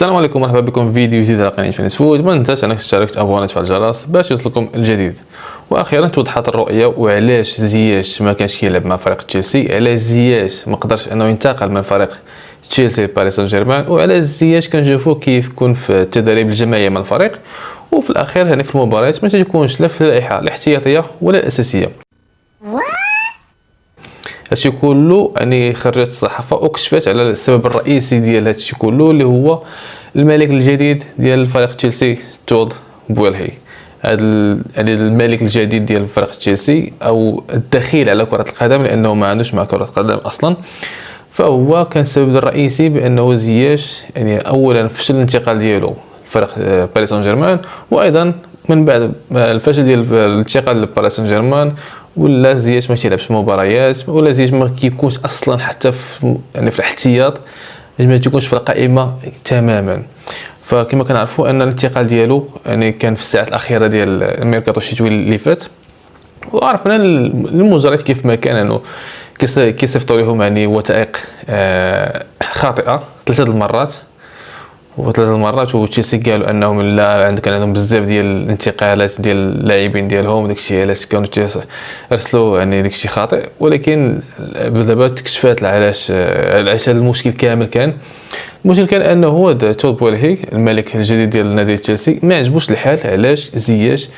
السلام عليكم، مرحبا بكم في فيديو جديد على قناه فينيس فوت. ما تنساش انك تشترك تابونا وتفعل الجرس باش يوصلكم الجديد. واخيرا توضحت الرؤيه وعلاش زياش ما كانش كيلعب مع فريق تشيلسي، علاش زياش ما قدرش انه ينتقل من فريق تشيلسي لباريس سان جيرمان، وعلاش زياش كنشوفو كيف يكون في التدريب الجماعي مع الفريق، وفي الاخير يعني في المباريات ما تكونش لا في اللائحه الاحتياطيه ولا الاساسيه. هادشي كله يعني خرجت الصحافه وكشفت على السبب الرئيسي ديال هادشي كله، اللي هو الملك الجديد ديال فريق تشيلسي تود بويلهي. يعني الملك الجديد ديال فريق تشيلسي او الدخيل على كره القدم، لانه ما عندوش مع كره القدم اصلا، فهو كان السبب الرئيسي بانه زياش يعني اولا فشل الانتقال ديالو لفريق باريس سان جيرمان، وايضا من بعد الفشل ديال الانتقال لباريس سان جيرمان ولا زياش ما تيلعبش مباريات، ولا زياش ما كيكونش اصلا حتى في يعني في الاحتياط، ما تيكونش في القائمه تماما. فكما كنعرفوا ان الانتقال ديالو يعني كان في الساعات الاخيره ديال الميركاتو الشتوي اللي فات، وعرفنا المجريات كيف ما كان انه كيصيفطوا لهم يعني وثائق خاطئه ثلاثه المرات وتشيلسي قالوا انهم لا كان عندهم بزاف ديال الانتقالات ديال اللاعبين ديالهم، داكشي علاش كانوا يرسلوا يعني داكشي خاطئ. ولكن دابا تكشفات علاش المشكل كامل كان انه تود بويلهي الملك الجديد ديال نادي تشيلسي ما عجبوش الحال علاش زياش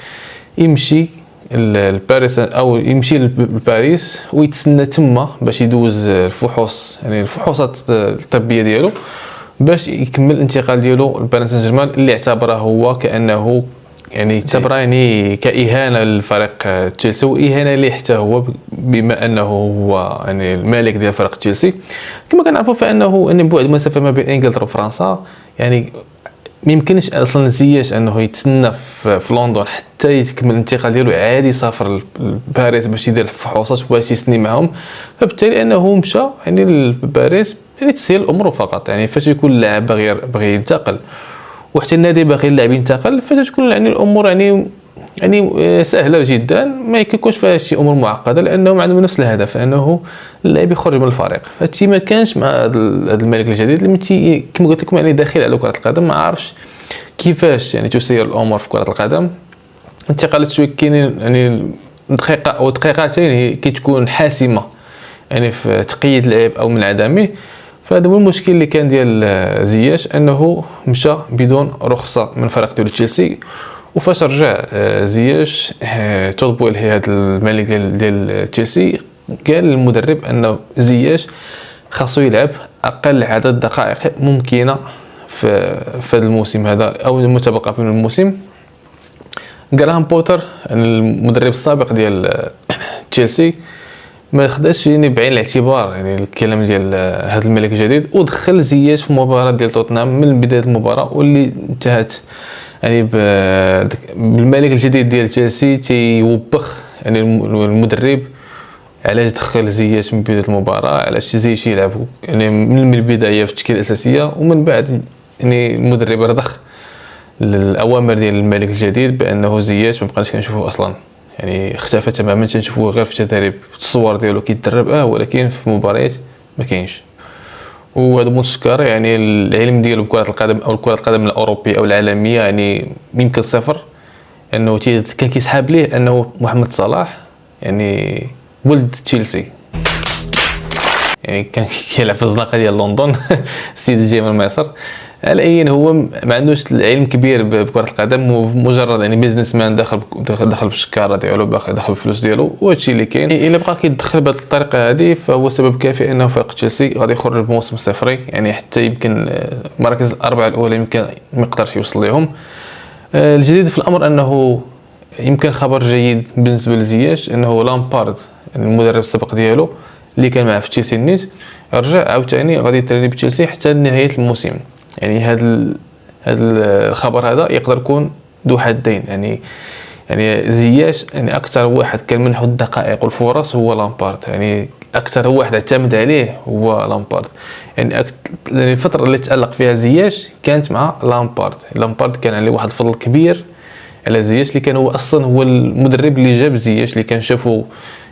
يمشي لباريس او يمشي لباريس ويتسنى تما باش يدوز الفحوص، يعني الفحوصات الطبيه ديالو باش يكمل الانتقال ديالو لباريس سان جيرمان، اللي اعتبره هو كانه يعني اعتبره يعني كاهانه للفريق تشيلسي، واهانه ليه حتى هو بما انه هو يعني الملك ديال فريق تشيلسي. كما كنعرفوا فانه ان بعد المسافه ما بين انجلترا وفرنسا، يعني ما يمكنش اصلا زياش انه يتسنى في لندن حتى يكمل الانتقال ديالو عادي يسافر لباريس باش يدير الفحوصات وباش يسني معهم. فبالتالي انه مشى يعني لباريس يعني تسهيل الامور فقط. يعني فاش يكون اللاعب باغي ينتقل وحتى النادي باغي اللاعب ينتقل، فتكون يعني الامور يعني سهله جدا، ما يكونش فيها شي امور معقده، لانهم عندهم نفس الهدف انه اللاعب يخرج من الفريق. فهادشي ما كانش مع هذا الملك الجديد اللي كما قلت لكم يعني داخل على كره القدم، ما عارفش كيفاش يعني تسير الامور في كره القدم. انتقالات شويه كاينين يعني دقيقه او دقيقتين هي كتكون حاسمه يعني في تقييد لاعب او من عدمه. فهذا هو المشكل اللي كان ديال زياش، انه مشى بدون رخصه من فريق ديال تشيلسي. وفاش رجع زياش تود بويلهي هذا الملك ديال تشيلسي قال للمدرب انه زياش خاصو يلعب اقل عدد دقائق ممكنه في هذا الموسم هذا او المتبقى من الموسم. جراهام بوتر المدرب السابق ديال تشيلسي ما خداش يعني بعين الاعتبار يعني الكلام ديال هذا الملك الجديد، ودخل زياش في المباراه ديال توتنهام من بدايه المباراه، واللي انتهت يعني بالملك الجديد ديال تشيلسي تيوبخ يعني المدرب علاش دخل زياش من بدايه المباراه، علاش زياش يلعب يعني من البدايه في التشكيله الاساسيه. ومن بعد يعني المدرب رضخ الاوامر ديال الملك الجديد بانه زياش ما بقاش كنشوفوه اصلا، يعني اختفى تماما، تنشوفوه غير في التدريب في الصور ديالو كيتدرب ولكن في المباريات ما كاينش. وهذا مشكر يعني العلم ديالو بكره القدم او كره القدم الاوروبيه او العالميه يعني يمكن صفر، انه كان كيسحاب ليه انه محمد صلاح يعني ولد تشيلسي، يعني كان كيلعب في الزنقه ديال لندن السيد جاي من مصر. على اي هو ما عندوش العلم كبير بكره القدم، مجرد يعني بيزنس مان دخل بالشكاره ديالو باقي دخل الفلوس ديالو، وهادشي اللي كاين. الا بقى كيدخل بهذه الطريقه هذه فهو سبب كافي انه فريق تشيلسي غادي يخرج بموسم صفري، يعني حتى يمكن المراكز الاربعه الاولى يمكن ما يقدرش يوصل لهم. الجديد في الامر انه يمكن خبر جيد بالنسبه لزياش، انه لامبارد المدرب السابق ديالو اللي كان معه في تشيلسي النيت رجع عاوتاني غادي يتريني بتشيلسي حتى نهايه الموسم. يعني هذا الخبر هذا يقدر يكون ذو حدين، يعني زياش يعني اكثر واحد كان منحو الدقائق والفرص هو لامبارد، يعني اكثر واحد اعتمد عليه هو لامبارد. يعني الفتره اللي تالق فيها زياش كانت مع لامبارد كان عليه واحد الفضل كبير على زياش، اللي كان هو اصلا هو المدرب اللي جاب زياش، اللي كان شافوا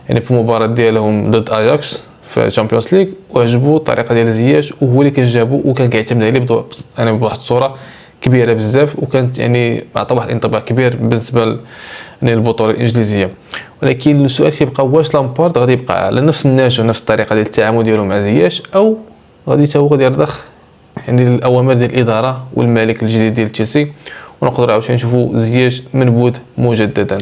يعني في مباراه ديالهم ضد اياكس في الشامبيونز ليغ وعجبو الطريقه ديال زياش، وهو اللي كان جابو وكان كيعتمد عليه بواحد الصوره كبيره بزاف، وكانت يعني عطى واحد الانطباع كبير بالنسبه للبطوله الانجليزيه. ولكن السؤال كيبقى واش لامبارد غادي يبقى على نفس النهج ونفس الطريقه ديال التعامل ديالو مع زياش، او غادي حتى هو غادي يرضخ يعني الاوامر ديال الاداره والمالك الجديد ديال تشيلسي، ونقدروا عاوتاني نشوفوا زياش منبوذ مجددا.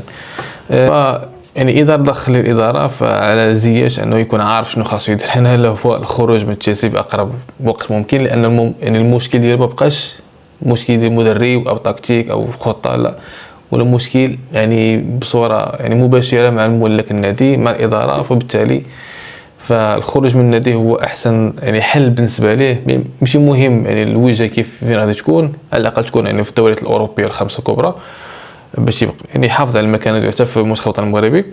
يعني اذا دخل الاداره فعلى زياش انه يكون عارف شنو خاصو يدير هنا، هو الخروج من تشيلسي باقرب وقت ممكن، لان يعني المشكل ديالو ما بقاش مشكل ديال المدرب او تكتيك او خطه، لا، ولا مشكل يعني بصوره يعني مباشره مع الملك النادي مع الاداره. فبالتالي فالخروج من النادي هو احسن يعني حل بالنسبه ليه. ماشي مهم يعني الوجهه كيف فين غادي تكون، على الاقل تكون يعني في الدوريات الاوروبيه الخمسه الكبرى باش يبقى يعني يحافظ على المكانه ديالو حتى في المنتخب الوطني المغربي.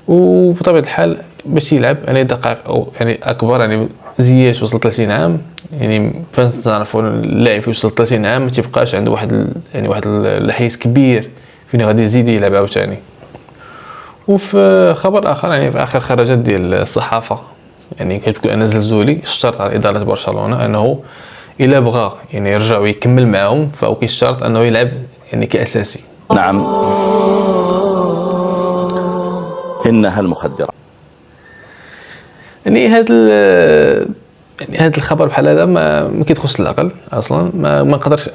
وبطبيعه الحال باش يلعب يعني دقائق او يعني اكبر، يعني زياش وصل 30 عام، يعني فاش تعرفوا اللاعب يوصل 30 عام ما تيبقاش عنده واحد الحيز كبير فين غادي يزيد يلعب عاوتاني. وفي خبر اخر يعني في اخر خرجات ديال الصحافه يعني كتقول ان زلزولي اشترط على اداره برشلونه انه الا بغى يعني يرجع ويكمل معاهم فهو كيشترط انه يلعب يعني كاساسي. نعم، إنها المخدرة. يعني هذا الخبر بحال هذا ما كيدخلش للعقل اصلا. ما نقدرش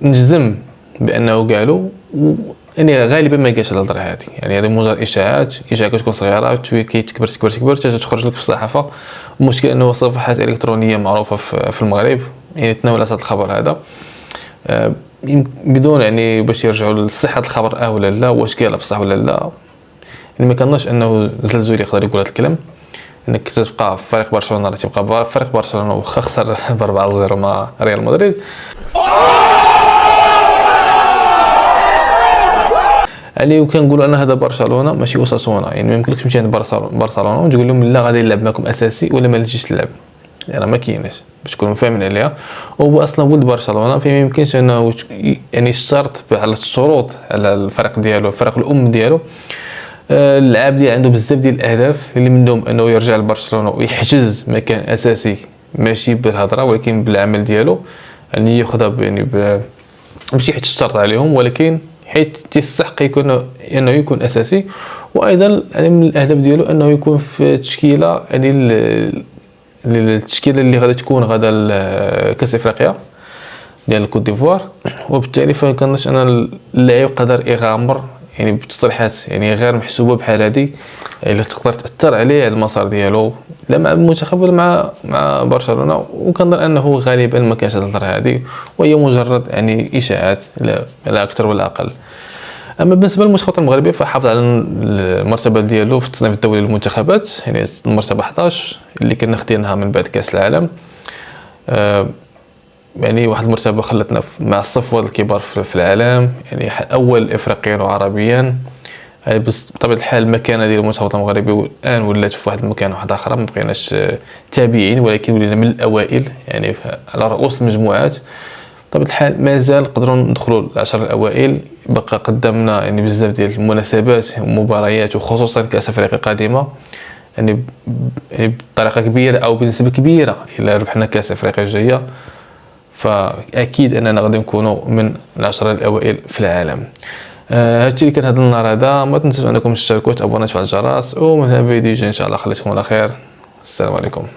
نجزم بانه قالوا، يعني غالبا ما جاش الهضره هذه. يعني هذه مجرد اشاعات كتكون صغيره شويه كيتكبر حتى تخرج لك في الصحافه. المشكل انه صفحات الكترونيه معروفه في المغرب يعني تناولت هذا الخبر هذا بدون يعني باش يرجعوا لصحه الخبر ولا لا، واش قال بصح ولا لا. يعني ما كنظنش انه زلزولي يقدر يقول هذا الكلام، انك تبقى في فريق برشلونه راه تبقى فريق برشلونه واخا خسر ب 4-0 مع ريال مدريد. يعني وكنقولوا ان هذا برشلونه ماشي اوساسونا، يعني ما يمكنلكش تمشي عند برشلونه وتقول لهم لا غادي نلعب معكم اساسي ولا ما نجيش نلعب، يعني ما كايناش باش تكونوا فاهمين عليها. وهو اصلا ولد برشلونه فما يمكنش انه يعني يشترط على الشروط على الفريق ديالو، الفريق الام ديالو. اللاعب ديال عنده بزاف ديال الاهداف اللي منهم انه يرجع لبرشلونه ويحجز مكان اساسي، ماشي بالهضره ولكن بالعمل ديالو. يعني ياخذها يعني ماشي حيت اشترط عليهم، ولكن حيت تيستحق انه يكون اساسي. وايضا يعني من الاهداف ديالو انه يكون في تشكيله يعني التشكيله اللي غادي تكون غدا كاس افريقيا ديال الكوت ديفوار. وبالتالي فكنظنش ان اللاعب قدر يغامر يعني بتصريحات يعني غير محسوبه بحال هذه اللي تقدر تاثر عليه على المسار ديالو لا مع المنتخب ولا مع برشلونه. وكنظن انه غالبا ما كانش الهضره هذه، وهي مجرد يعني اشاعات لا اكثر ولا اقل. اما بالنسبه للمنتخب المغربي فحافظ على المرتبه ديالو في التصنيف الدولي للمنتخبات، يعني المرتبه 11 اللي كنا خديناها من بعد كاس العالم. يعني واحد المرتبه خلتنا مع الصفوه الكبار في العالم، يعني اول افريقيا وعربيا. يعني بطبيعه الحال المكانه ديال المنتخب المغربي الان ولات في واحد المكان واحد اخر، ما بقيناش تابعين ولكن ولينا من الاوائل يعني على رؤوس المجموعات. بطبيعه الحال مازال نقدروا ندخلوا العشر الاوائل، بقى قدامنا يعني بزاف ديال المناسبات ومباريات وخصوصا كاس افريقيا قادمه يعني بطريقه كبيره او بنسبه كبيره الى ربحنا كاس افريقيا الجايه، فاكيد اننا غادي نكونوا من العشره الاوائل في العالم. هادشي اللي كان هذا النهار هذا. ما تنسوا انكم تشتركوا وتابوناو وتفعلوا الجرس، ومن هنا فيديو ان شاء الله خليكم على خير. السلام عليكم.